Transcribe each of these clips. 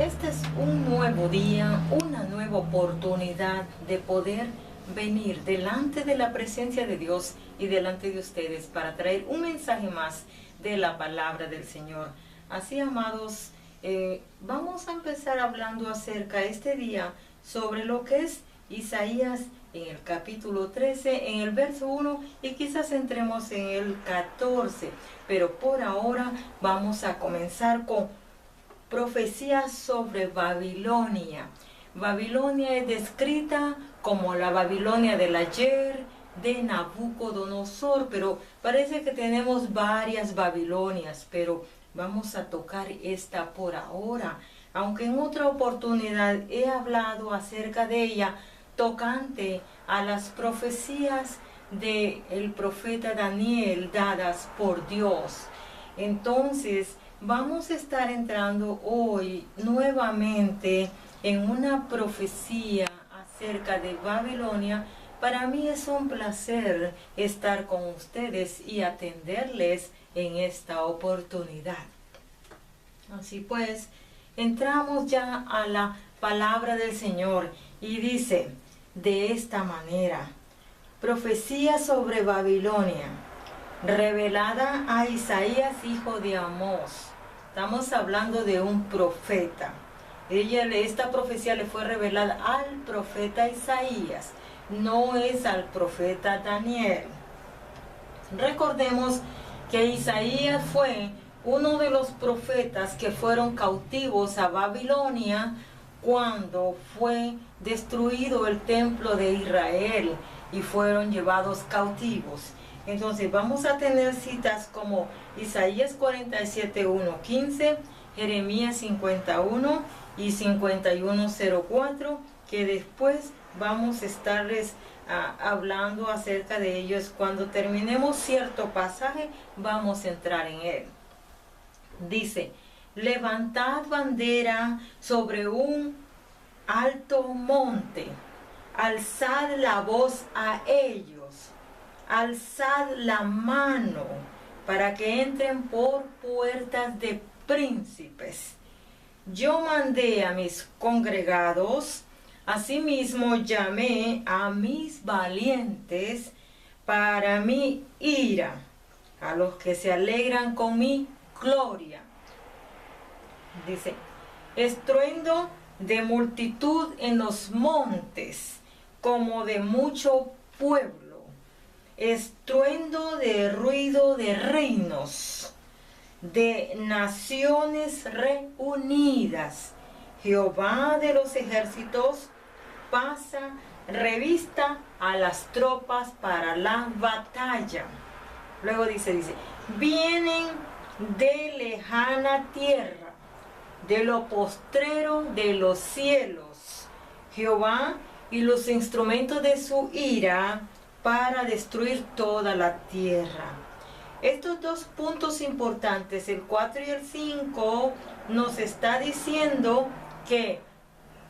Este es un nuevo día, una nueva oportunidad de poder venir delante de la presencia de Dios y delante de ustedes para traer un mensaje más de la palabra del Señor. Así, amados, vamos a empezar hablando acerca este día sobre lo que es Isaías en el capítulo 13, en el verso 1, y quizás entremos en el 14, pero por ahora vamos a comenzar con profecías sobre Babilonia. Babilonia es descrita como la Babilonia del ayer de Nabucodonosor, pero parece que tenemos varias Babilonias, pero vamos a tocar esta por ahora, aunque en otra oportunidad he hablado acerca de ella tocante a las profecías del profeta Daniel dadas por Dios. Entonces vamos a estar entrando hoy nuevamente en una profecía acerca de Babilonia. Para mí es un placer estar con ustedes y atenderles en esta oportunidad. Así pues, entramos ya a la palabra del Señor y dice de esta manera: profecía sobre Babilonia, revelada a Isaías, hijo de Amós. Estamos hablando de un profeta. Esta profecía le fue revelada al profeta Isaías, no es al profeta Daniel. Recordemos que Isaías fue uno de los profetas que fueron cautivos a Babilonia cuando fue destruido el templo de Israel y fueron llevados cautivos. Entonces vamos a tener citas como Isaías 47:1-15, Jeremías 51 y 51:04, que después vamos a estarles hablando acerca de ellos. Cuando terminemos cierto pasaje vamos a entrar en él. Dice: levantad bandera sobre un alto monte, alzad la voz a ellos, alzad la mano para que entren por puertas de príncipes. Yo mandé a mis congregados, asimismo llamé a mis valientes para mi ira, a los que se alegran con mi gloria. Dice: estruendo de multitud en los montes, como de mucho pueblo, estruendo de ruido de reinos, de naciones reunidas. Jehová de los ejércitos pasa revista a las tropas para la batalla. Luego dice, vienen de lejana tierra, de lo postrero de los cielos, Jehová y los instrumentos de su ira para destruir toda la tierra. Estos dos puntos importantes, el 4 y el 5, nos está diciendo que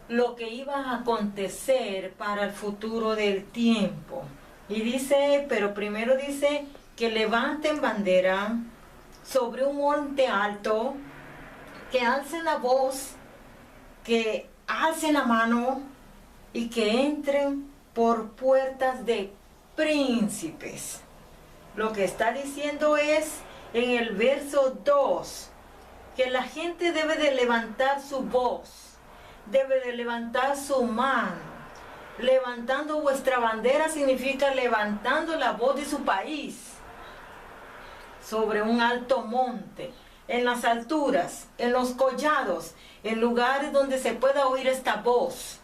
lo que iba a acontecer para el futuro del tiempo. Y dice, pero primero dice que levanten bandera sobre un monte alto, que alcen la voz, que alcen la mano y que entren por puertas de príncipes. Lo que está diciendo es en el verso 2 que la gente debe de levantar su voz, debe de levantar su mano. Levantando vuestra bandera significa levantando la voz de su país sobre un alto monte, en las alturas, en los collados, en lugares donde se pueda oír esta voz.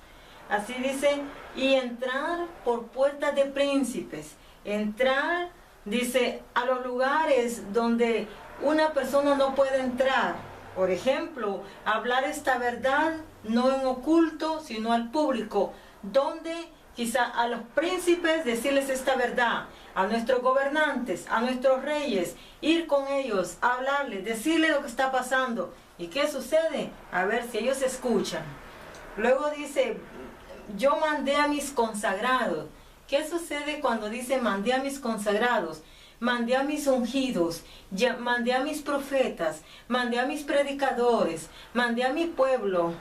Así dice, y entrar por puertas de príncipes. Entrar, dice, a los lugares donde una persona no puede entrar. Por ejemplo, hablar esta verdad no en oculto, sino al público. Donde quizá a los príncipes decirles esta verdad, a nuestros gobernantes, a nuestros reyes, ir con ellos, hablarles, decirles lo que está pasando. ¿Y qué sucede? A ver si ellos escuchan. Luego dice, yo mandé a mis consagrados. ¿Qué sucede cuando dice mandé a mis consagrados? mandé a mis ungidos, mandé a mis profetas, mandé a mis predicadores, mandé a mi pueblo.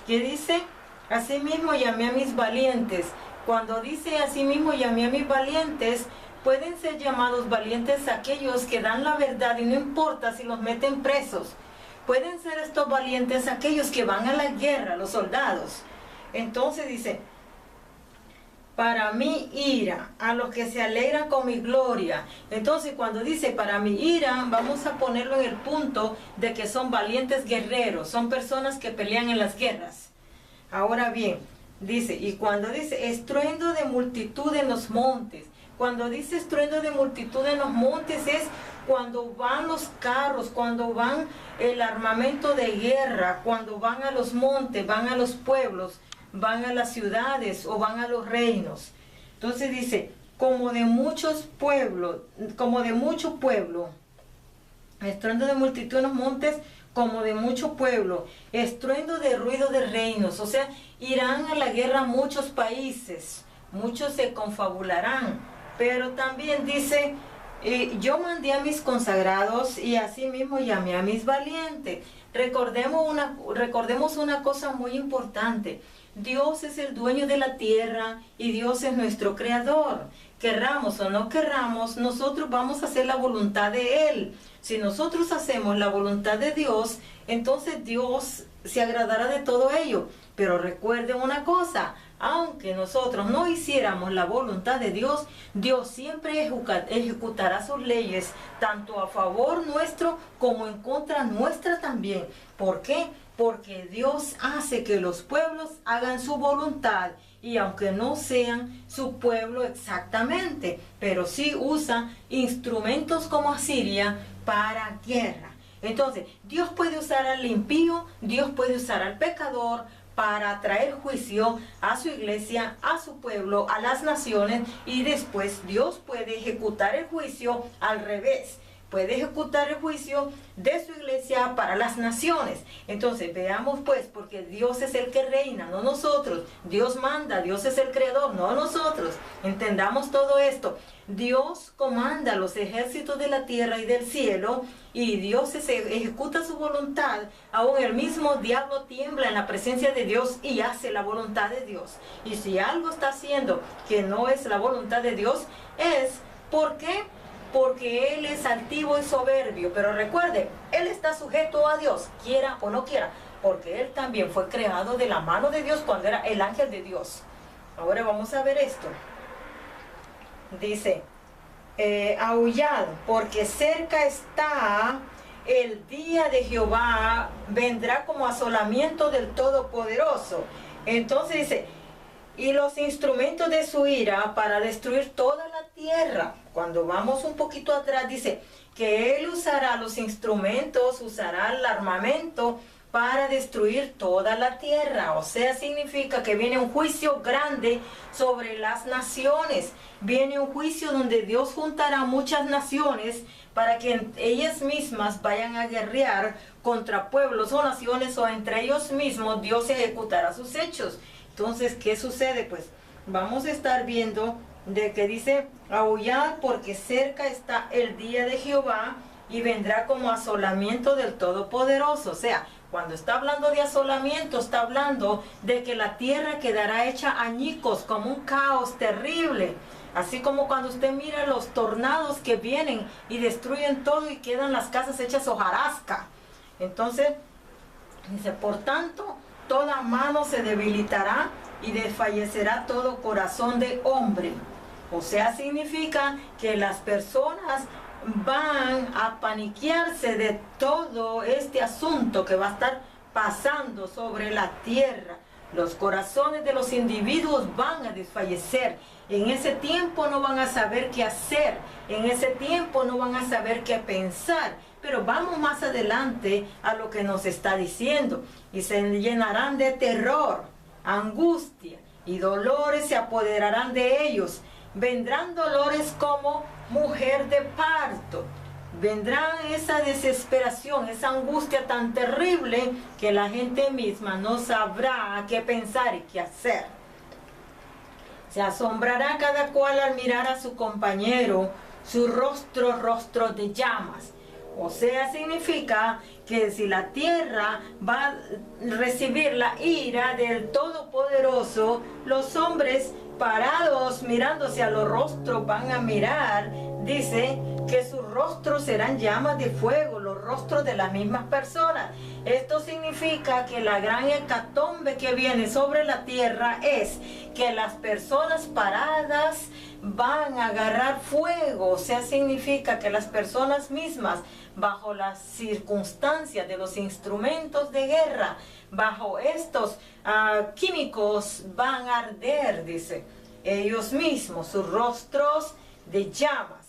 ¿Qué dice? Asimismo llamé a mis valientes. Cuando dice asimismo llamé a mis valientes, pueden ser llamados valientes aquellos que dan la verdad y no importa si los meten presos. Pueden ser estos valientes aquellos que van a la guerra, los soldados. Entonces dice, para mi ira, a los que se alegran con mi gloria. Entonces cuando dice para mi ira, vamos a ponerlo en el punto de que son valientes guerreros, son personas que pelean en las guerras. Ahora bien, dice, y cuando dice estruendo de multitud en los montes, cuando dice estruendo de multitud en los montes es cuando van los carros, cuando van el armamento de guerra, cuando van a los montes, van a los pueblos, van a las ciudades o van a los reinos. Entonces dice, como de muchos pueblos, como de mucho pueblo, estruendo de multitud en los montes, como de mucho pueblo, estruendo de ruido de reinos. O sea, irán a la guerra muchos países, muchos se confabularán, pero también dice, yo mandé a mis consagrados y asimismo llamé a mis valientes. Recordemos una cosa muy importante. Dios es el dueño de la tierra y Dios es nuestro creador. Querramos o no querramos, nosotros vamos a hacer la voluntad de Él. Si nosotros hacemos la voluntad de Dios, entonces Dios se agradará de todo ello. Pero recuerden una cosa, aunque nosotros no hiciéramos la voluntad de Dios, Dios siempre ejecutará sus leyes, tanto a favor nuestro como en contra nuestra también. ¿Por qué? Porque Dios hace que los pueblos hagan su voluntad, y aunque no sean su pueblo exactamente, pero sí usa instrumentos como Asiria para guerra. Entonces, Dios puede usar al impío, Dios puede usar al pecador para traer juicio a su iglesia, a su pueblo, a las naciones, y después Dios puede ejecutar el juicio al revés. Puede ejecutar el juicio de su iglesia para las naciones. Entonces veamos pues, porque Dios es el que reina, no nosotros. Dios manda, Dios es el creador, no nosotros. Entendamos todo esto. Dios comanda los ejércitos de la tierra y del cielo, y Dios ejecuta su voluntad. Aún el mismo diablo tiembla en la presencia de Dios y hace la voluntad de Dios. Y si algo está haciendo que no es la voluntad de Dios, es porque Él es altivo y soberbio. Pero recuerde, Él está sujeto a Dios, quiera o no quiera, porque Él también fue creado de la mano de Dios cuando era el ángel de Dios. Ahora vamos a ver esto. Dice, aullad, porque cerca está el día de Jehová, vendrá como asolamiento del Todopoderoso. Entonces dice, y los instrumentos de su ira para destruir toda la tierra. Cuando vamos un poquito atrás dice que Él usará los instrumentos, usará el armamento para destruir toda la tierra. O sea, significa que viene un juicio grande sobre las naciones. Viene un juicio donde Dios juntará muchas naciones para que ellas mismas vayan a guerrear contra pueblos o naciones, o entre ellos mismos Dios ejecutará sus hechos. Entonces, ¿qué sucede? Pues vamos a estar viendo de que dice, aullad porque cerca está el día de Jehová y vendrá como asolamiento del Todopoderoso. O sea, cuando está hablando de asolamiento, está hablando de que la tierra quedará hecha añicos, como un caos terrible. Así como cuando usted mira los tornados que vienen y destruyen todo y quedan las casas hechas hojarasca. Entonces, dice, por tanto, toda mano se debilitará y desfallecerá todo corazón de hombre. O sea, significa que las personas van a paniquearse de todo este asunto que va a estar pasando sobre la tierra. Los corazones de los individuos van a desfallecer. En ese tiempo no van a saber qué hacer. En ese tiempo no van a saber qué pensar. Pero vamos más adelante a lo que nos está diciendo. Y se llenarán de terror, angustia y dolores se apoderarán de ellos. Vendrán dolores como mujer de parto. Vendrá esa desesperación, esa angustia tan terrible que la gente misma no sabrá qué pensar y qué hacer. Se asombrará cada cual al mirar a su compañero su rostro, rostro de llamas. O sea, significa que si la tierra va a recibir la ira del Todopoderoso, los hombres parados mirándose a los rostros van a mirar, dice que sus rostros serán llamas de fuego, los rostros de las mismas personas. Esto significa que la gran hecatombe que viene sobre la tierra es que las personas paradas van a agarrar fuego. O sea, significa que las personas mismas, bajo las circunstancias de los instrumentos de guerra, bajo estos químicos, van a arder, dice, ellos mismos, sus rostros de llamas.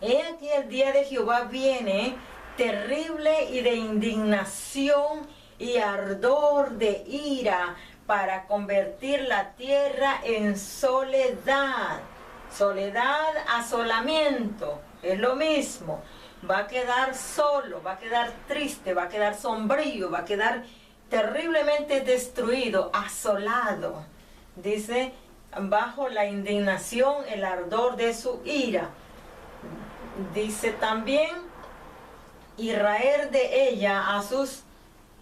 He aquí el día de Jehová viene terrible y de indignación y ardor de ira para convertir la tierra en soledad. Soledad, asolamiento, es lo mismo. Va a quedar solo, va a quedar triste, va a quedar sombrío, va a quedar terriblemente destruido, asolado. Dice, bajo la indignación, el ardor de su ira. Dice también, y raer de ella a sus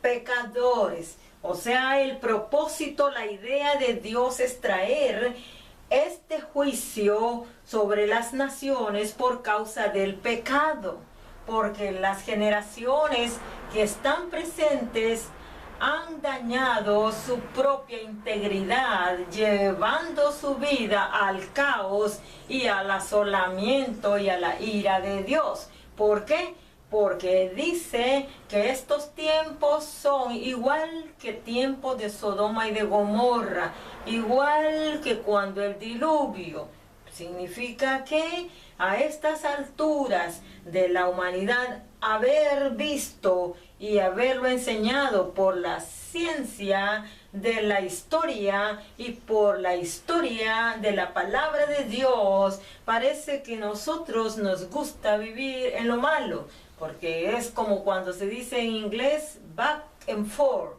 pecadores. O sea, el propósito, la idea de Dios es traer este juicio sobre las naciones por causa del pecado. Porque las generaciones que están presentes han dañado su propia integridad, llevando su vida al caos y al asolamiento y a la ira de Dios. ¿Por qué? Porque dice que estos tiempos son igual que tiempos de Sodoma y de Gomorra, igual que cuando el diluvio. Significa que a estas alturas de la humanidad, haber visto y haberlo enseñado por la ciencia de la historia y por la historia de la palabra de Dios, parece que nosotros nos gusta vivir en lo malo, porque es como cuando se dice en inglés back and forth.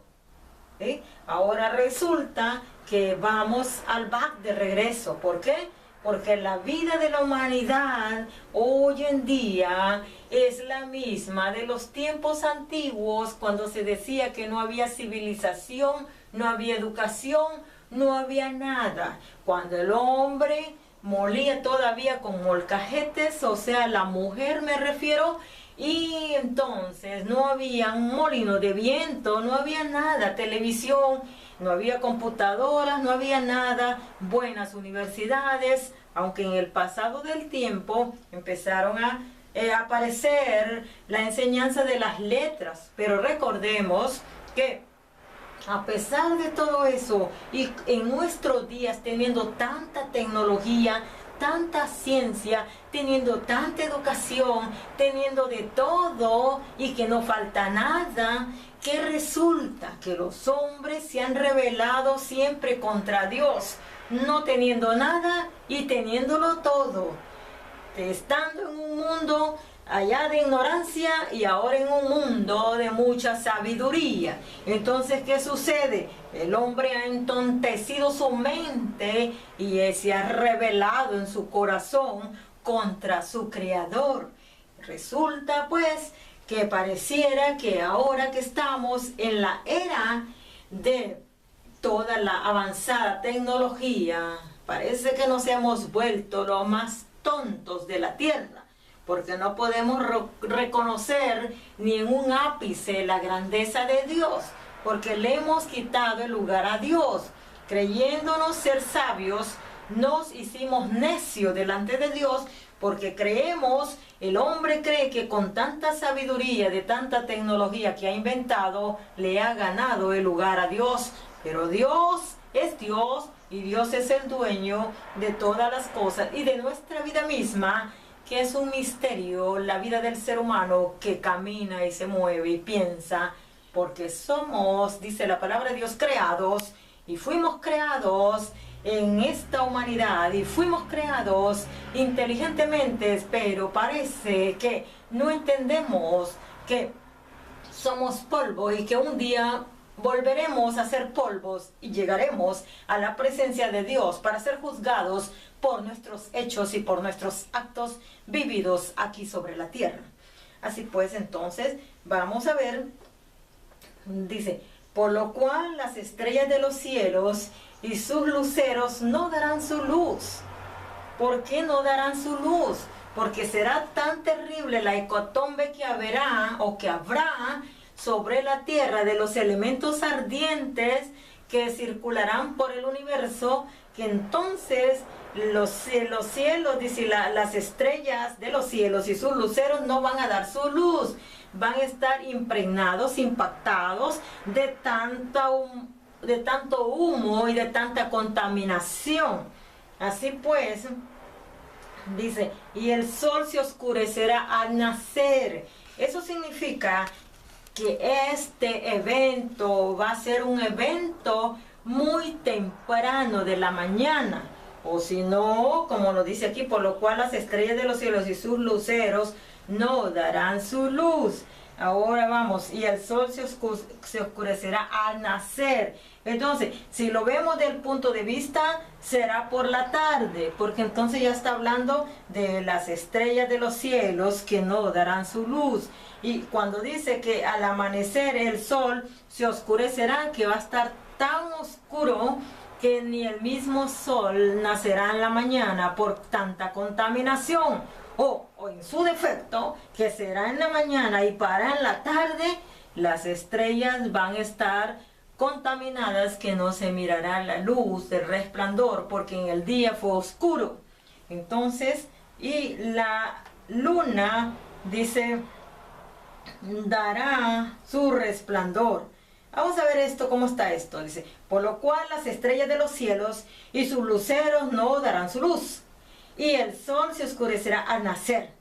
¿Sí? Ahora resulta que vamos al back de regreso. ¿Por qué? Porque la vida de la humanidad hoy en día es la misma de los tiempos antiguos, cuando se decía que no había civilización, no había educación, no había nada. Cuando el hombre molía todavía con molcajetes, o sea, la mujer me refiero, y entonces no había un molino de viento, no había nada, televisión, no había computadoras, no había nada, buenas universidades, aunque en el pasado del tiempo empezaron a aparecer la enseñanza de las letras. Pero recordemos que a pesar de todo eso, y en nuestros días teniendo tanta tecnología, tanta ciencia, teniendo tanta educación, teniendo de todo y que no falta nada, que resulta que los hombres se han rebelado siempre contra Dios, no teniendo nada y teniéndolo todo, estando en un mundo allá de ignorancia y ahora en un mundo de mucha sabiduría. Entonces, ¿qué sucede? El hombre ha entontecido su mente y se ha rebelado en su corazón contra su Creador. Resulta pues que pareciera que ahora que estamos en la era de toda la avanzada tecnología, parece que nos hemos vuelto los más tontos de la tierra, porque no podemos reconocer ni en un ápice la grandeza de Dios, porque le hemos quitado el lugar a Dios. Creyéndonos ser sabios, nos hicimos necios delante de Dios, porque creemos, el hombre cree que con tanta sabiduría, de tanta tecnología que ha inventado, le ha ganado el lugar a Dios. Pero Dios es Dios y Dios es el dueño de todas las cosas y de nuestra vida misma, que es un misterio, la vida del ser humano que camina y se mueve y piensa, porque somos, dice la palabra de Dios, creados, y fuimos creados en esta humanidad y fuimos creados inteligentemente, pero parece que no entendemos que somos polvo y que un día volveremos a ser polvos y llegaremos a la presencia de Dios para ser juzgados por nuestros hechos y por nuestros actos vividos aquí sobre la tierra. Así pues, entonces, vamos a ver, dice, por lo cual las estrellas de los cielos y sus luceros no darán su luz. ¿Por qué no darán su luz? Porque será tan terrible la hecatombe que habrá sobre la tierra de los elementos ardientes que circularán por el universo, que entonces los cielos, dice, las estrellas de los cielos y sus luceros no van a dar su luz, van a estar impregnados, impactados de tanto humo y de tanta contaminación. Así pues, dice, y el sol se oscurecerá al nacer. Eso significa que este evento va a ser un evento muy temprano de la mañana. O si no, como lo dice aquí, por lo cual las estrellas de los cielos y sus luceros no darán su luz. Ahora vamos, y el sol se oscurecerá al nacer. Entonces, si lo vemos del punto de vista, será por la tarde, porque entonces ya está hablando de las estrellas de los cielos que no darán su luz. Y cuando dice que al amanecer el sol se oscurecerá, que va a estar tan oscuro que ni el mismo sol nacerá en la mañana por tanta contaminación. O en su defecto, que será en la mañana y para en la tarde, las estrellas van a estar contaminadas, que no se mirará la luz del resplandor, porque en el día fue oscuro. Entonces, y la luna, dice, dará su resplandor. Vamos a ver esto, cómo está esto. Dice, por lo cual las estrellas de los cielos y sus luceros no darán su luz. Y el sol se oscurecerá al nacer,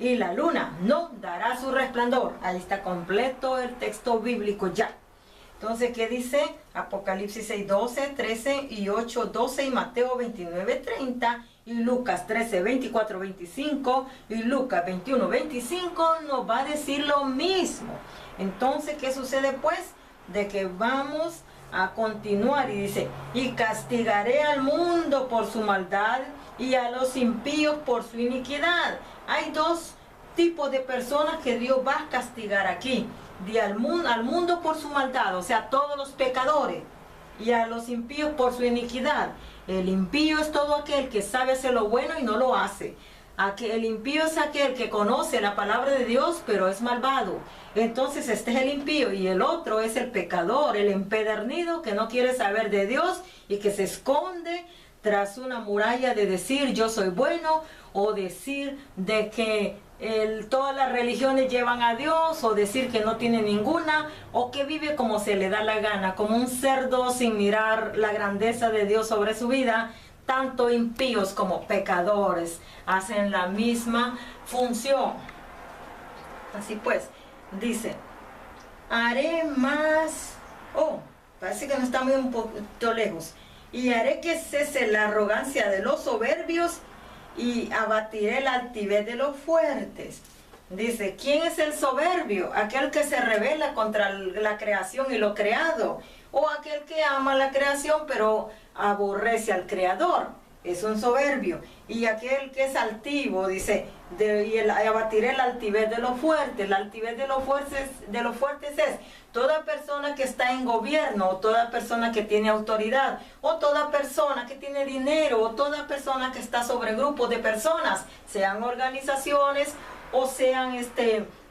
y la luna no dará su resplandor. Ahí está completo el texto bíblico ya. Entonces, ¿qué dice? Apocalipsis 6, 12, 13 y 8, 12 y Mateo 29, 30 y Lucas 13, 24, 25 y Lucas 21, 25 nos va a decir lo mismo. Entonces, ¿qué sucede pues? De que vamos a continuar y dice, y castigaré al mundo por su maldad y a los impíos por su iniquidad. Hay dos tipos de personas que Dios va a castigar aquí. Al mundo por su maldad, o sea, todos los pecadores, y a los impíos por su iniquidad. El impío es todo aquel que sabe hacer lo bueno y no lo hace. El impío es aquel que conoce la palabra de Dios, pero es malvado. Entonces este es el impío, y el otro es el pecador, el empedernido, que no quiere saber de Dios y que se esconde tras una muralla de decir yo soy bueno, o decir de que todas las religiones llevan a Dios, o decir que no tiene ninguna, o que vive como se le da la gana, como un cerdo sin mirar la grandeza de Dios sobre su vida. Tanto impíos como pecadores hacen la misma función. Así pues, dice, haré más, parece que no está muy un poquito lejos, y haré que cese la arrogancia de los soberbios y abatiré la altivez de los fuertes. Dice, ¿quién es el soberbio? Aquel que se rebela contra la creación y lo creado, o aquel que ama la creación pero aborrece al creador. Es un soberbio. Y aquel que es altivo, dice, abatiré la altivez de los fuertes. La altivez de los fuertes es toda persona que está en gobierno, o toda persona que tiene autoridad, o toda persona que tiene dinero, o toda persona que está sobre grupos de personas, sean organizaciones o sean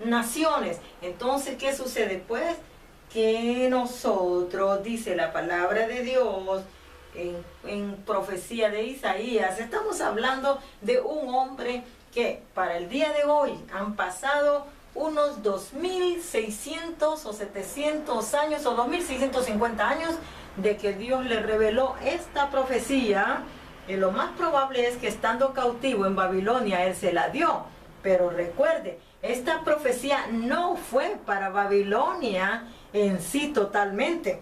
naciones. Entonces, ¿qué sucede? Pues que nosotros, dice la palabra de Dios, en profecía de Isaías, estamos hablando de un hombre que para el día de hoy han pasado unos 2600 o 700 años o 2650 años de que Dios le reveló esta profecía. Y lo más probable es que estando cautivo en Babilonia él se la dio. Pero recuerde, esta profecía no fue para Babilonia en sí totalmente,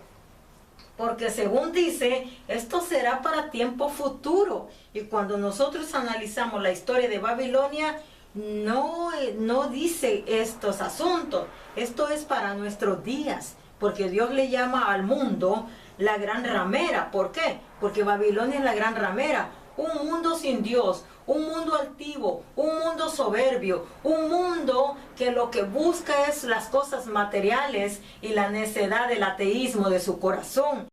porque según dice, esto será para tiempo futuro. Y cuando nosotros analizamos la historia de Babilonia, no dice estos asuntos. Esto es para nuestros días, porque Dios le llama al mundo la gran ramera. ¿Por qué? Porque Babilonia es la gran ramera. un mundo sin Dios, un mundo altivo, un mundo soberbio, un mundo que lo que busca es las cosas materiales y la necedad del ateísmo de su corazón.